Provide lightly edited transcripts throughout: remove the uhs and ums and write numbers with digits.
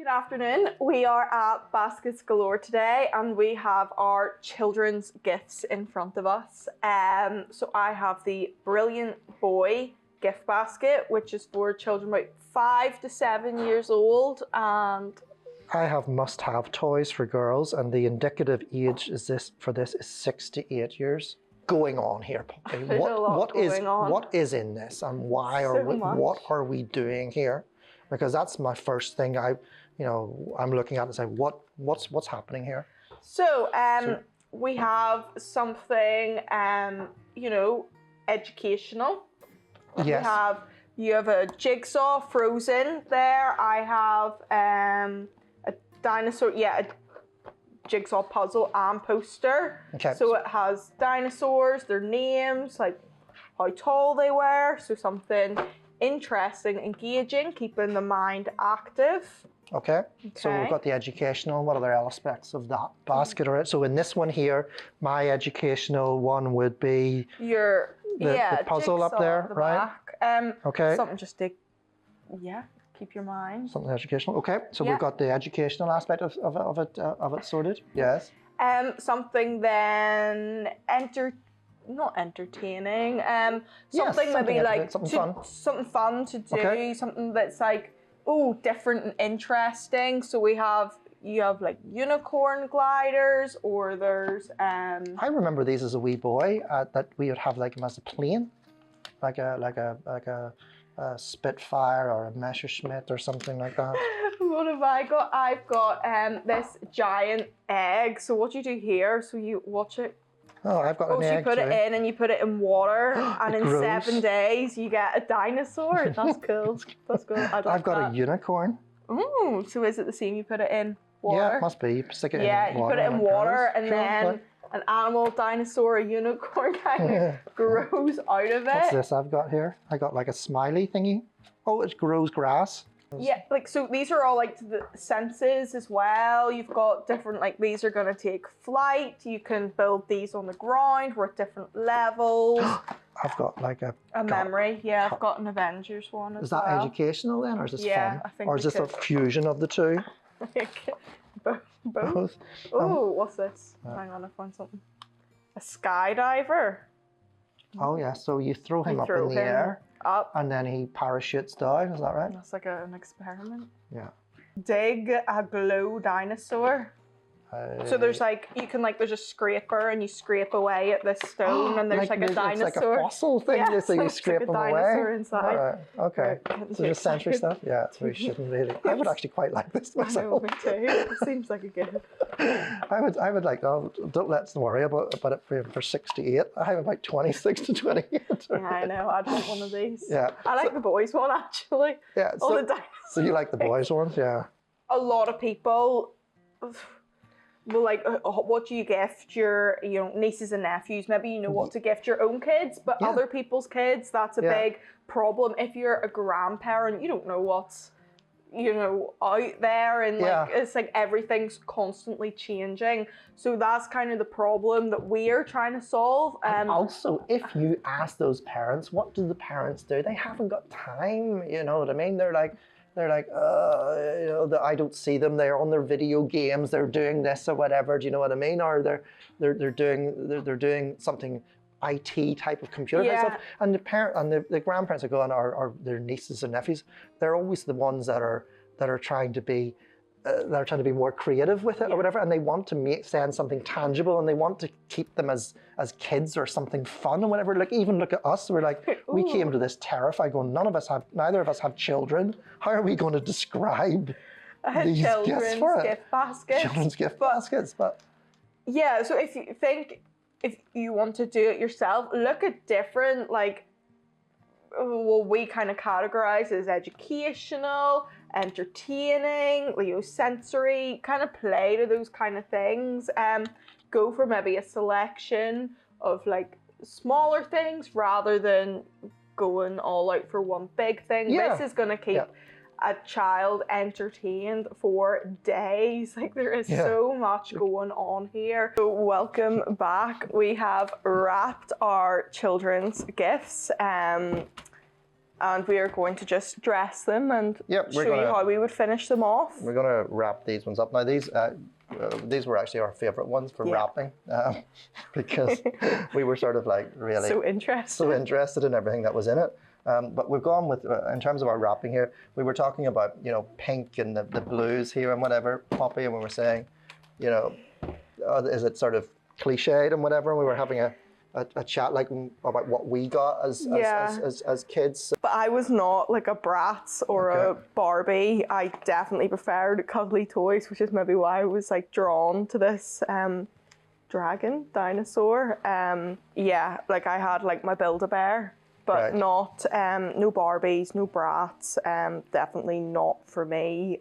Good afternoon. We are at Baskets Galore today and we have our children's gifts in front of us. So I have the Brilliant Boy gift basket, which is for children about 5 to 7 years old, and I have must-have toys for girls, and the indicative age is this 6 to 8 years. Going on here, Poppy. What is in this, and why what are we doing here? Because that's my first thing I'm looking at and saying, what's happening here? So we have something educational. Yes. You have a jigsaw frozen there. I have a dinosaur, a jigsaw puzzle and poster. Okay. So it has dinosaurs, their names, like how tall they were. So something interesting, engaging, keeping the mind active. Okay. So we've got the educational. What other aspects of that basket are it? So in this one here, my educational one would be the puzzle up there, right? Okay. Something just to keep your mind. Something educational. Okay. So we've got the educational aspect of it sorted. Yes. Something then not entertaining. Something maybe like something fun to do. Something that's like different and interesting. So you have like unicorn gliders, or there's I remember these as a wee boy that we would have like them as a plane, like a Spitfire or a Messerschmitt or something like that. What have I got? I've got this giant egg. So what you do here? So you watch it. Oh, I've got an egg. So you put it in and you put it in water, and in 7 days you get a dinosaur. That's cool. That's cool. I've got a unicorn. Oh, so is it the same? You put it in water? Yeah, it must be. You stick it in water. Yeah, you put it in water, and then an animal, dinosaur, a unicorn kind of grows out of it. What's this I've got here? I got like a smiley thingy. Oh, it grows grass. Yeah, so these are all like the senses as well. You've got different, these are going to take flight. You can build these on the ground. We're at different levels. I've got like a memory. Yeah, I've got an Avengers one as well. Is that educational then, or is this fun? I think or is this a fusion of the two? Both. Oh, what's this? Hang on, I found something. A skydiver. Oh yeah, so you throw him up in the air. And then he parachutes down, is that right? That's like an experiment. Yeah. Dig a glow dinosaur. So there's there's a scraper and you scrape away at this stone and there's like a dinosaur. It's like a fossil thing, so you scrape them away. Dinosaur inside. All right, okay. So just sensory stuff? Yeah, so we shouldn't really. I would actually quite like this myself. I know, me too. It seems like a good. I would like, let's worry about it for 6 to 8. I have about 26 to 28. Yeah, I know, I'd want one of these. Yeah. I like the boys one actually. Yeah. All the dinosaurs. So you like the boys ones, yeah. A lot of people what do you gift your nieces and nephews? Maybe you know what to gift your own kids, but other people's kids, that's a big problem. If you're a grandparent, you don't know what's out there, and it's like everything's constantly changing. So that's kind of the problem that we're trying to solve. And also, if you ask those parents, what do the parents do? They haven't got time, you know what I mean? They're like, I don't see them. They're on their video games. They're doing this or whatever. Do you know what I mean? Or they're doing something IT type of computer type stuff. And the grandparents are going, or their nieces and nephews. They're always the ones that are trying to be. They're trying to be more creative with it or whatever, and they want to send something tangible, and they want to keep them as kids or something fun and whatever. Like, even look at us, we're like, we came to this terrified going, neither of us have children. How are we going to describe these gifts for it? Children's gift baskets, but yeah. So if you want to do it yourself, look at different we kind of categorize as educational, entertaining, sensory, kind of play to those kind of things. Go for maybe a selection of smaller things rather than going all out for one big thing. This is going to keep a child entertained for days. There is so much going on here. So welcome back. We have wrapped our children's gifts And we are going to just dress them and Yep, show you how we would finish them off. We're going to wrap these ones up. Now these were actually our favourite ones for wrapping because we were sort of like really so interested in everything that was in it. But we've gone with, in terms of our wrapping here, we were talking about, you know, pink and the blues here and whatever, Poppy, and we were saying, you know, is it sort of cliched and whatever, and we were having a chat like about what we got as kids. But I was not like a Bratz or a Barbie. I definitely preferred cuddly toys, which is maybe why I was like drawn to this dragon dinosaur. Yeah, like I had like my Build-A-Bear, but not no Barbies, no Bratz. Definitely not for me.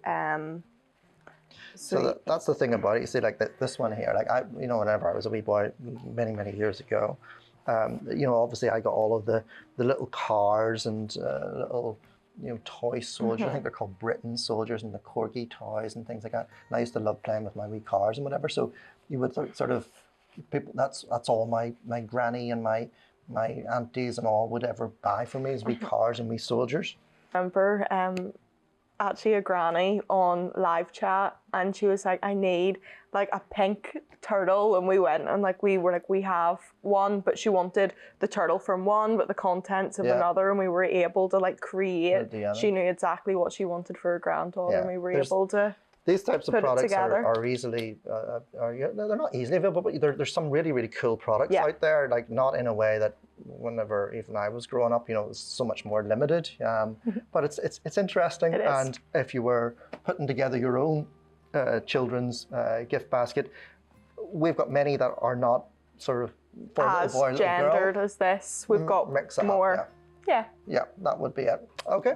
So that's the thing about it. You see, like this one here, like you know, whenever I was a wee boy, many years ago, you know, obviously I got all of the little cars and little, you know, toy soldiers. I think they're called Britain soldiers, and the corgi toys and things like that. And I used to love playing with my wee cars and whatever. So you would sort of people. That's all my granny and my aunties and all would ever buy for me is wee cars and wee soldiers. Remember, actually a granny on live chat, and she was like, I need like a pink turtle, and we went and like we were like, we have one, but she wanted the turtle from one but the contents of another, and we were able to like create, she knew exactly what she wanted for her granddaughter, and we were able to these types of products are easily, they're not easily available, but there's some really cool products out there, like not in a way that whenever even I was growing up, you know, it was so much more limited. But it's interesting. And if you were putting together your own children's gift basket, we've got many that are not sort of for as little boy, little gendered girl. as this. We've got Mix it more. up, yeah, that would be it. Okay.